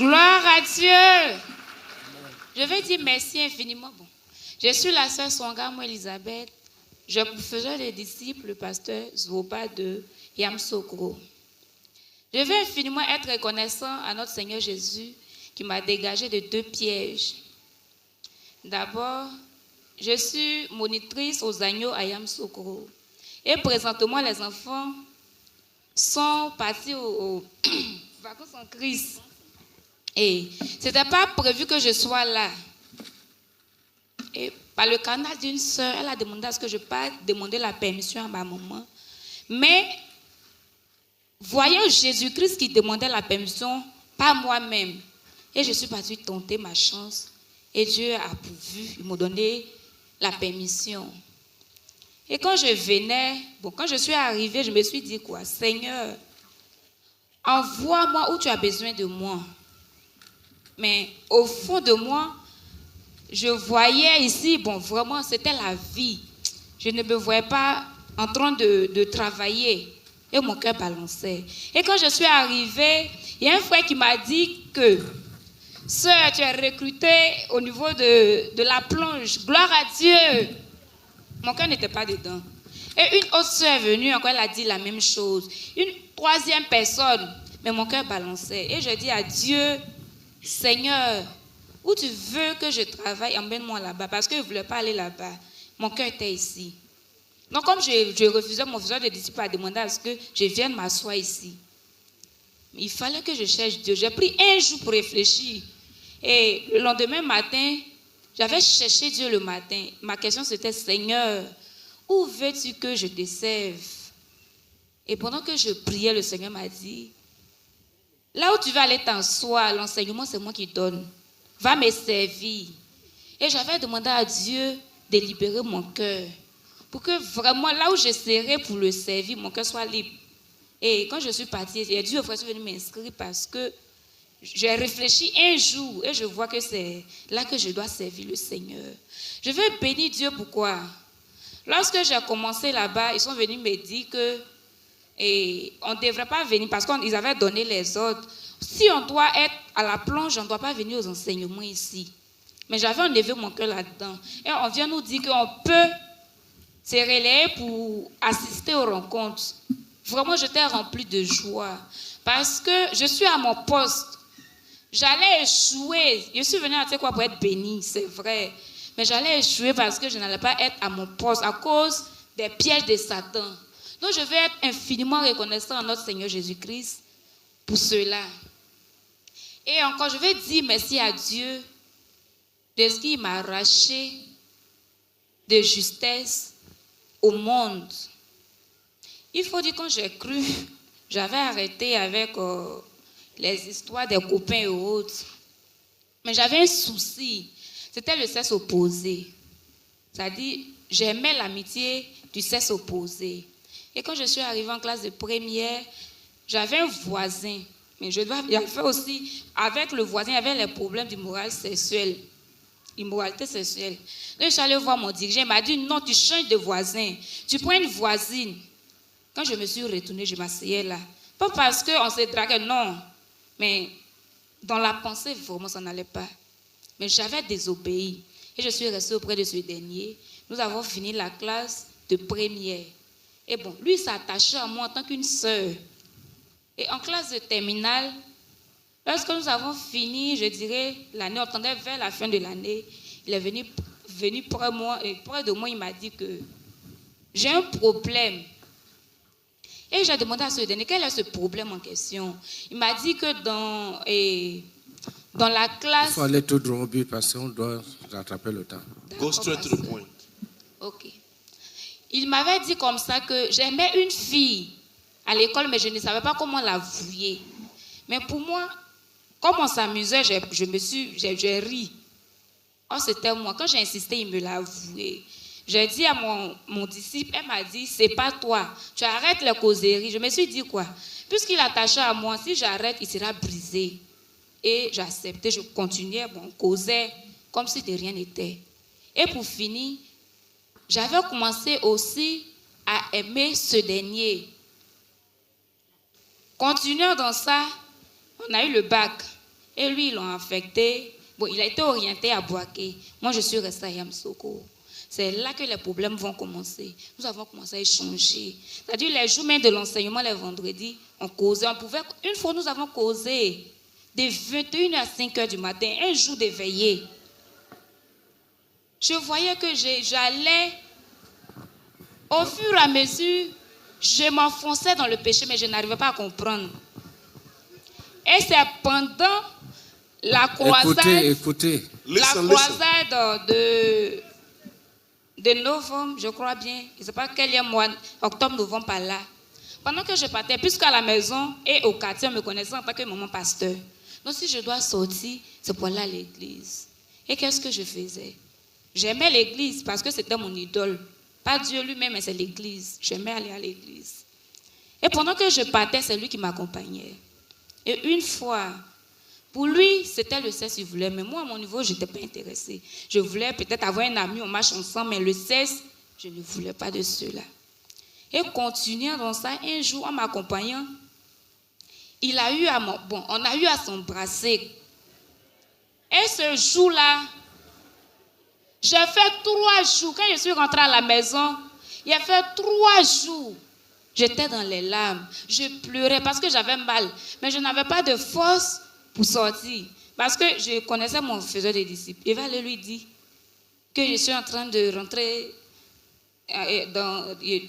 Gloire à Dieu. Je veux dire merci infiniment. Bon, je suis la sœur Swangamo Elisabeth. Je faisais des disciples, le pasteur Zwoba de Yamsokro. Je veux infiniment être reconnaissant à notre Seigneur Jésus qui m'a dégagé de 2 pièges. D'abord, je suis monitrice aux agneaux à Yamsokro. Et présentement, les enfants sont partis aux vacances en Christ. Et ce n'était pas prévu que je sois là. Et par le canal d'une sœur, elle a demandé à ce que je parte demander la permission à ma maman. Mais, voyant Jésus-Christ qui demandait la permission, pas moi-même. Et je suis partie tenter ma chance. Et Dieu a pourvu, il m'a donné la permission. Et quand je venais, quand je suis arrivée, je me suis dit quoi? Seigneur, envoie-moi où tu as besoin de moi. Mais au fond de moi, je voyais ici, vraiment, c'était la vie. Je ne me voyais pas en train de travailler. Et mon cœur balançait. Et quand je suis arrivée, il y a un frère qui m'a dit que, sœur, tu es recrutée au niveau de la plonge. Gloire à Dieu. Mon cœur n'était pas dedans. Et une autre sœur est venue, encore elle a dit la même chose. Une 3e personne, mais mon cœur balançait. Et je dis à Dieu, Seigneur, où tu veux que je travaille, emmène-moi là-bas. Parce que je ne voulais pas aller là-bas. Mon cœur était ici. Donc, comme je refusais, mon faiseur de disciples a demandé à ce que je vienne m'asseoir ici. Il fallait que je cherche Dieu. J'ai pris 1 jour pour réfléchir. Et le lendemain matin, j'avais cherché Dieu le matin. Ma question c'était, Seigneur, où veux-tu que je te serve? Et pendant que je priais, le Seigneur m'a dit, là où tu vas aller t'asseoir, l'enseignement c'est moi qui donne. Va me servir. Et j'avais demandé à Dieu de libérer mon cœur. Pour que vraiment, là où je serai pour le servir, mon cœur soit libre. Et quand je suis partie, j'ai dit au frère, je suis venue m'inscrire parce que j'ai réfléchi 1 jour et je vois que c'est là que je dois servir le Seigneur. Je veux bénir Dieu, pourquoi? Lorsque j'ai commencé là-bas, ils sont venus me dire que on ne devrait pas venir parce qu'ils avaient donné les ordres. Si on doit être à la plonge, on ne doit pas venir aux enseignements ici. Mais j'avais enlevé mon cœur là-dedans. Et on vient nous dire qu'on peut se relayer pour assister aux rencontres. Vraiment, j'étais remplie de joie parce que je suis à mon poste. J'allais échouer. Je suis venue à quoi pour être bénie, c'est vrai. Mais j'allais échouer parce que je n'allais pas être à mon poste à cause des pièges de Satan. Donc, je vais être infiniment reconnaissant à notre Seigneur Jésus-Christ pour cela. Et encore, je vais dire merci à Dieu de ce qu'il m'a arraché de justesse au monde. Il faut dire, quand j'ai cru, j'avais arrêté avec les histoires des copains et autres. Mais j'avais un souci. C'était le sexe opposé. C'est-à-dire, j'aimais l'amitié du sexe opposé. Et quand je suis arrivée en classe de première, j'avais un voisin. Mais je dois bien faire aussi, avec le voisin, il y avait les problèmes d'immoralité sexuelle. Immoralité sexuelle. Donc, je suis allée voir mon dirigeant, il m'a dit, non, tu changes de voisin. Tu prends une voisine. Quand je me suis retournée, je m'asseyais là. Pas parce qu'on s'est dragué, non. Mais dans la pensée, vraiment, ça n'allait pas. Mais j'avais désobéi. Et je suis restée auprès de ce dernier. Nous avons fini la classe de première. Et lui s'attachait à moi en tant qu'une sœur. Et en classe de terminale, lorsque nous avons fini, je dirais, l'année, on tendait vers la fin de l'année, il est venu près de moi, il m'a dit que j'ai un problème. Et j'ai demandé à ce dernier, quel est ce problème en question? Il m'a dit que dans la classe... Il faut aller tout droit au but parce qu'on doit rattraper le temps. Go straight to the point. Ok. Il m'avait dit comme ça que j'aimais une fille à l'école, mais je ne savais pas comment l'avouer. Mais pour moi, comme on s'amusait, j'ai ri. Oh, c'était moi. Quand j'ai insisté, il me l'a avoué. J'ai dit à mon disciple, elle m'a dit, c'est pas toi. Tu arrêtes les causeries. Je me suis dit quoi? Puisqu'il est attaché à moi, si j'arrête, il sera brisé. Et j'acceptais, je continuais, on causait comme si de rien n'était. Et pour finir, j'avais commencé aussi à aimer ce dernier. Continuant dans ça, on a eu le bac. Et lui, ils l'ont affecté. Bon, il a été orienté à Boaké. Moi, je suis restée à Yamoussoukro. C'est là que les problèmes vont commencer. Nous avons commencé à échanger. C'est-à-dire, les jours même de l'enseignement, les vendredis, on causait. Une fois, nous avons causé de 21h à 5h du matin, un jour de veillée. Je voyais que j'allais, au fur et à mesure, je m'enfonçais dans le péché, mais je n'arrivais pas à comprendre. Et c'est pendant la croisade, Écoutez. La croisade de novembre, je crois bien, je ne sais pas quel mois, octobre, novembre, par là. Pendant que je partais, puisqu'à la maison et au quartier, on me connaissait en tant que maman pasteur. Donc si je dois sortir, c'est pour aller à l'église. Et qu'est-ce que je faisais? J'aimais l'église parce que c'était mon idole. Pas Dieu lui-même, mais c'est l'église. J'aimais aller à l'église. Et pendant que je partais, c'est lui qui m'accompagnait. Et une fois, pour lui, c'était le sexe qu'il voulait. Mais moi, à mon niveau, je n'étais pas intéressée. Je voulais peut-être avoir un ami, on marche ensemble, mais le sexe, je ne voulais pas de cela. Et continuant dans ça, un jour, en m'accompagnant, on a eu à s'embrasser. Et ce jour-là, j'ai fait 3 jours. Quand je suis rentrée à la maison, il a fait 3 jours. J'étais dans les larmes. Je pleurais parce que j'avais mal. Mais je n'avais pas de force pour sortir. Parce que je connaissais mon faiseur de disciples. Il va lui dire que je suis en train de rentrer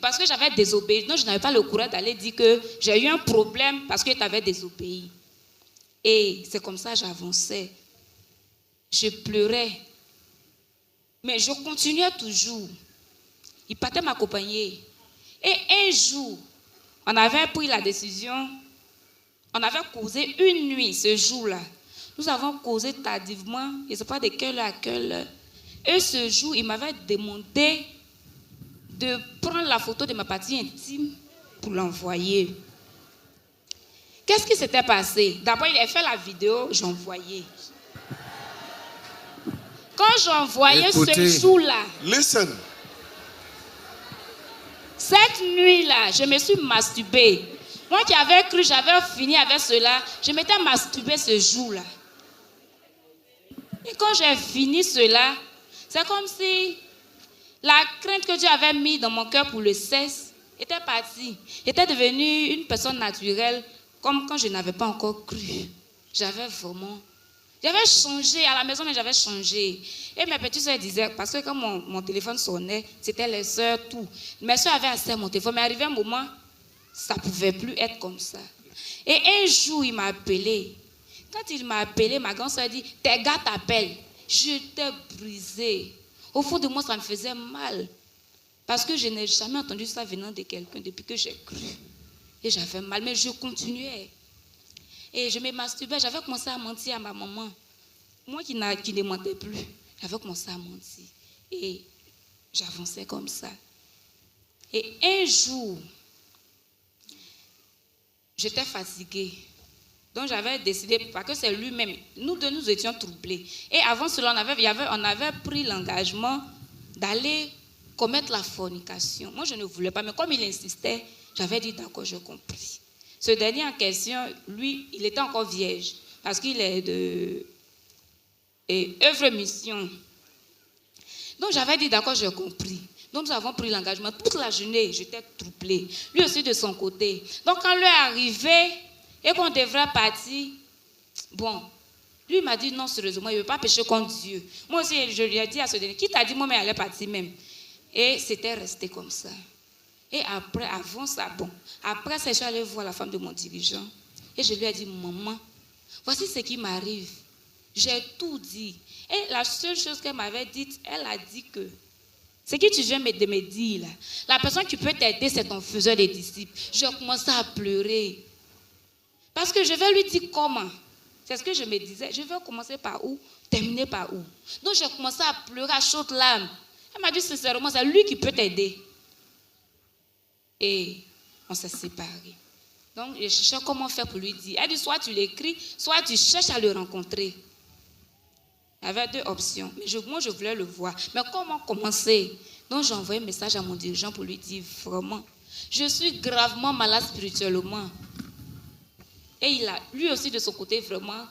parce que j'avais désobéi. Donc je n'avais pas le courage d'aller dire que j'ai eu un problème parce que tu avais désobéi. Et c'est comme ça que j'avançais. Je pleurais. Mais je continuais toujours. Il partait m'accompagner. Et un jour, on avait pris la décision, on avait causé une nuit ce jour-là. Nous avons causé tardivement, je ne sais pas de quelle heure à quelle heure. Et ce jour, il m'avait demandé de prendre la photo de ma partie intime pour l'envoyer. Qu'est-ce qui s'était passé? D'abord, il a fait la vidéo, j'envoyais. Quand j'envoyais ce jour-là, listen. Cette nuit-là, je me suis masturbée. Moi qui avais cru, j'avais fini avec cela, je m'étais masturbée ce jour-là. Et quand j'ai fini cela, c'est comme si la crainte que Dieu avait mise dans mon cœur pour le sexe était partie. J'étais devenue une personne naturelle, comme quand je n'avais pas encore cru. J'avais changé à la maison, mais j'avais changé. Et mes petites soeurs disaient, parce que quand mon téléphone sonnait, c'était les soeurs, tout. Mes soeurs avaient assez à mon téléphone, mais arrivé un moment, ça ne pouvait plus être comme ça. Et un jour, il m'a appelé. Quand il m'a appelé, ma grande soeur a dit, tes gars t'appellent. J'étais brisée. Au fond de moi, ça me faisait mal. Parce que je n'ai jamais entendu ça venant de quelqu'un depuis que j'ai cru. Et j'avais mal, mais je continuais. Et je me masturbais, j'avais commencé à mentir à ma maman. Moi qui ne mentais plus, j'avais commencé à mentir. Et j'avançais comme ça. Et un jour, j'étais fatiguée. Donc j'avais décidé, parce que c'est lui-même, nous deux nous étions troublés. Et avant cela, on avait pris l'engagement d'aller commettre la fornication. Moi, je ne voulais pas, mais comme il insistait, j'avais dit d'accord, j'ai compris. Ce dernier en question, lui, il était encore vierge, parce qu'il est de œuvre mission. Donc j'avais dit d'accord, j'ai compris. Donc nous avons pris l'engagement. Toute la journée, j'étais troublée. Lui aussi de son côté. Donc quand lui est arrivé et qu'on devrait partir, bon, lui m'a dit non, sérieusement, il ne veut pas pécher contre Dieu. Moi aussi, je lui ai dit à ce dernier, qui t'a dit, moi, mais elle allait partir même. Et c'était resté comme ça. Et après, avant ça, après ça, je suis allée voir la femme de mon dirigeant. Et je lui ai dit, maman, voici ce qui m'arrive. J'ai tout dit. Et la seule chose qu'elle m'avait dite, elle a dit que, ce que tu viens de me dire là, la personne qui peut t'aider, c'est ton faiseur des disciples. J'ai commencé à pleurer. Parce que je vais lui dire comment. C'est ce que je me disais. Je vais commencer par où, terminer par où. Donc j'ai commencé à pleurer à chaudes larmes. Elle m'a dit sincèrement, c'est lui qui peut t'aider. Et on s'est séparés. Donc, je cherchais comment faire pour lui dire. Elle dit, soit tu l'écris, soit tu cherches à le rencontrer. Il y avait 2 options. Mais moi, je voulais le voir. Mais comment commencer? Donc, j'ai envoyé un message à mon dirigeant pour lui dire, vraiment, je suis gravement malade spirituellement. Et lui aussi, de son côté, vraiment,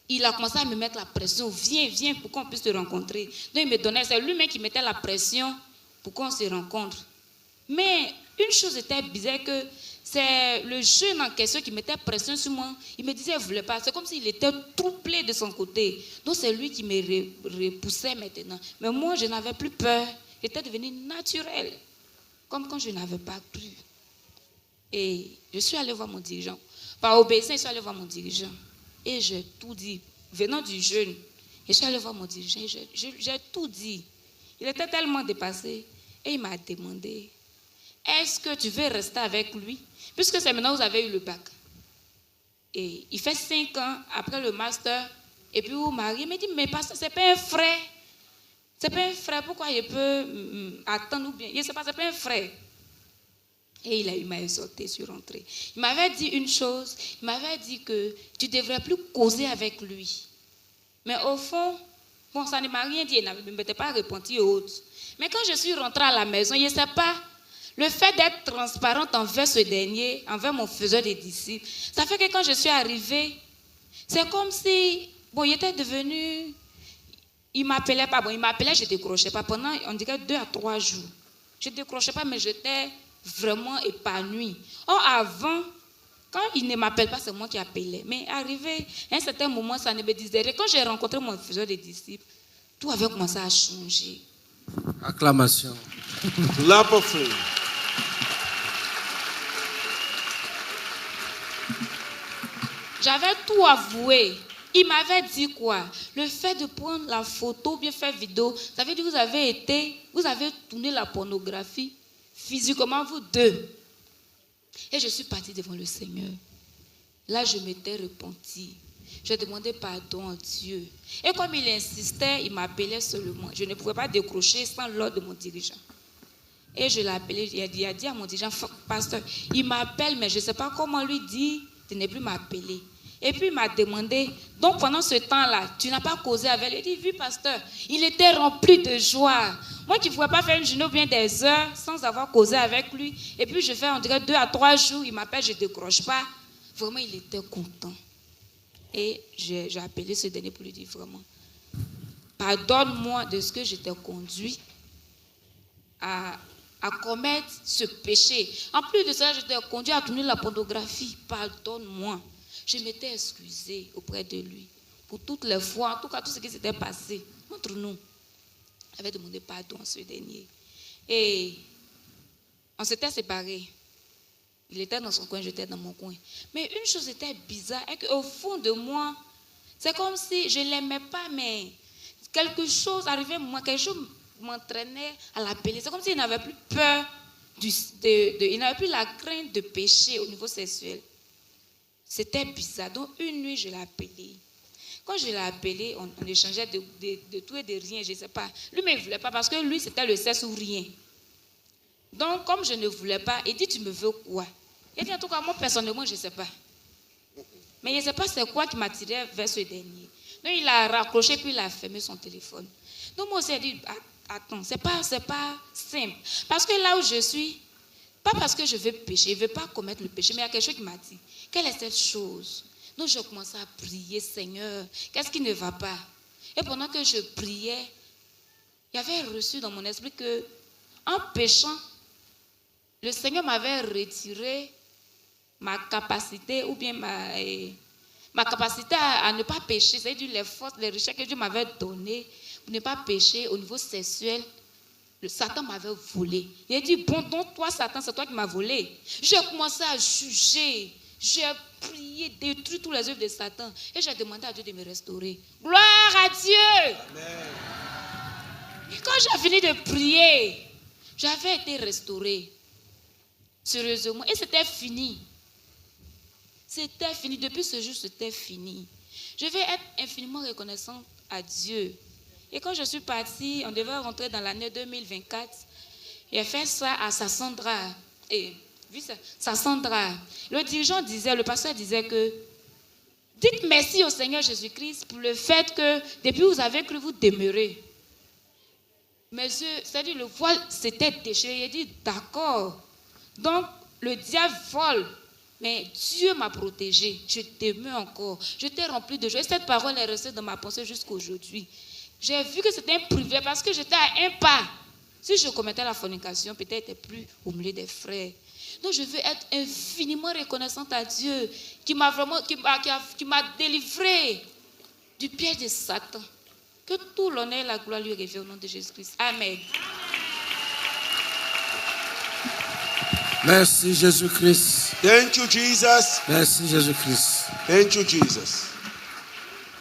il a commencé à me mettre la pression. Viens, viens pour qu'on puisse se rencontrer. Donc il me donnait, c'est lui-même qui mettait la pression pour qu'on se rencontre. Mais une chose était bizarre, que c'est le jeune en question qui mettait pression sur moi. Il me disait qu'il ne voulait pas. C'est comme s'il était troublé de son côté. Donc c'est lui qui me repoussait maintenant. Mais moi, je n'avais plus peur. J'étais devenue naturelle. Comme quand je n'avais pas cru. Et je suis allée voir mon dirigeant. Par obéissance, je suis allée voir mon dirigeant. Et j'ai tout dit. Venant du jeune, je suis allée voir mon dirigeant. J'ai tout dit. Il était tellement dépassé. Et il m'a demandé, est-ce que tu veux rester avec lui? Puisque c'est maintenant que vous avez eu le bac. Et il fait 5 ans après le master. Et puis vous mariez. Il me dit, mais pasteur, c'est pas un frère. C'est pas un frère. Pourquoi il peut attendre ou bien? Il ne sait pas, c'est pas un frère. Et il m'a exhorté, je suis rentrée. Il m'avait dit une chose. Il m'avait dit que tu ne devrais plus causer avec lui. Mais au fond, bon, ça ne m'a rien dit. Il ne m'était pas repenti ou autre. Mais quand je suis rentrée à la maison, je ne sais pas, le fait d'être transparente envers ce dernier, envers mon faiseur des disciples, ça fait que quand je suis arrivée, c'est comme si, bon, il était devenu, il m'appelait pas, bon, il m'appelait, je ne décrochais pas pendant, on dirait 2 à 3 jours. Je ne décrochais pas, mais j'étais vraiment épanouie. Or, avant, quand il ne m'appelle pas, c'est moi qui appelais. Mais arrivé, à un certain moment, ça ne me disait rien. Quand j'ai rencontré mon faiseur des disciples, tout avait commencé à changer. Acclamation. Clap offering. J'avais tout avoué. Il m'avait dit quoi? Le fait de prendre la photo, bien faire vidéo, ça veut dire que vous avez tourné la pornographie physiquement, vous deux. Et je suis partie devant le Seigneur. Là, je m'étais repentie. Je demandais pardon à Dieu. Et comme il insistait, il m'appelait seulement. Je ne pouvais pas décrocher sans l'ordre de mon dirigeant. Et je l'ai appelé, il a dit à mon dirigeant, pasteur, il m'appelle, mais je ne sais pas comment lui dire de ne plus m'appeler. Et puis il m'a demandé, donc pendant ce temps-là, tu n'as pas causé avec lui? Il dit, oui, pasteur, il était rempli de joie. Moi qui ne pouvais pas faire une journée ou bien des heures sans avoir causé avec lui. Et puis je fais, on dirait 2 à 3 jours, il m'appelle, je ne décroche pas. Vraiment, il était content. Et j'ai appelé ce dernier pour lui dire vraiment, pardonne-moi de ce que je t'ai conduit à commettre ce péché. En plus de ça, je t'ai conduit à tourner la pornographie. Pardonne-moi. Je m'étais excusée auprès de lui pour toutes les fois, en tout cas tout ce qui s'était passé entre nous. J'avais demandé pardon à ce dernier. Et on s'était séparés. Il était dans son coin, j'étais dans mon coin. Mais une chose était bizarre, et qu'au fond de moi, c'est comme si je ne l'aimais pas, mais quelque chose arrivait, moi, quelque chose m'entraînait à l'appeler. C'est comme s'il n'avait plus peur, il n'avait plus la crainte de pécher au niveau sexuel. C'était bizarre. Donc une nuit, je l'ai appelé. Quand je l'ai appelé, on échangeait de tout et de rien, je ne sais pas. Lui, mais il ne voulait pas parce que lui, c'était le sexe ou rien. Donc, comme je ne voulais pas, il dit, tu me veux quoi? Il dit, en tout cas, moi, personnellement, je ne sais pas. Mais je ne sais pas c'est quoi qui m'attirait vers ce dernier. Donc, il a raccroché, puis il a fermé son téléphone. Donc, moi aussi, j'ai dit, attends, c'est pas simple. Parce que là où je suis, pas parce que je veux pécher, je ne veux pas commettre le péché, mais il y a quelque chose qui m'a dit, quelle est cette chose? Donc, je commençais à prier, Seigneur, qu'est-ce qui ne va pas? Et pendant que je priais, il y avait reçu dans mon esprit que, en péchant, le Seigneur m'avait retiré ma capacité, ou bien ma capacité à ne pas pécher, c'est-à-dire les forces, les richesses que Dieu m'avait données pour ne pas pécher au niveau sexuel. Le Satan m'avait volé. Il a dit, bon, donc toi, Satan, c'est toi qui m'as volé. J'ai commencé à juger. J'ai prié, détruit tous les œuvres de Satan. Et j'ai demandé à Dieu de me restaurer. Gloire à Dieu. Amen. Et quand j'ai fini de prier, j'avais été restaurée. Sérieusement. Et c'était fini. C'était fini. Depuis ce jour, c'était fini. Je vais être infiniment reconnaissante à Dieu. Et quand je suis partie, on devait rentrer dans l'année 2024. Il a fait ça à Sassandra. Et vu ça, Sassandra. Le dirigeant disait, le pasteur disait que dites merci au Seigneur Jésus-Christ pour le fait que depuis vous avez cru, vous demeurez. Mes yeux, c'est-à-dire le voile s'était déchiré. Il a dit d'accord. Donc le diable vole Mais Dieu m'a protégée. Je t'aimais encore. Je t'ai rempli de joie. Et cette parole est restée dans ma pensée jusqu'à aujourd'hui. J'ai vu que c'était un privé parce que j'étais à un pas. Si je commettais la fornication, peut-être j'étais plus au milieu des frères. Donc je veux être infiniment reconnaissante à Dieu qui m'a délivré du piège de Satan. Que tout l'honneur et la gloire lui reviennent au nom de Jésus-Christ. Amen. Merci Jésus-Christ. Thank you, Jesus. Merci Jésus-Christ. Thank you, Jesus.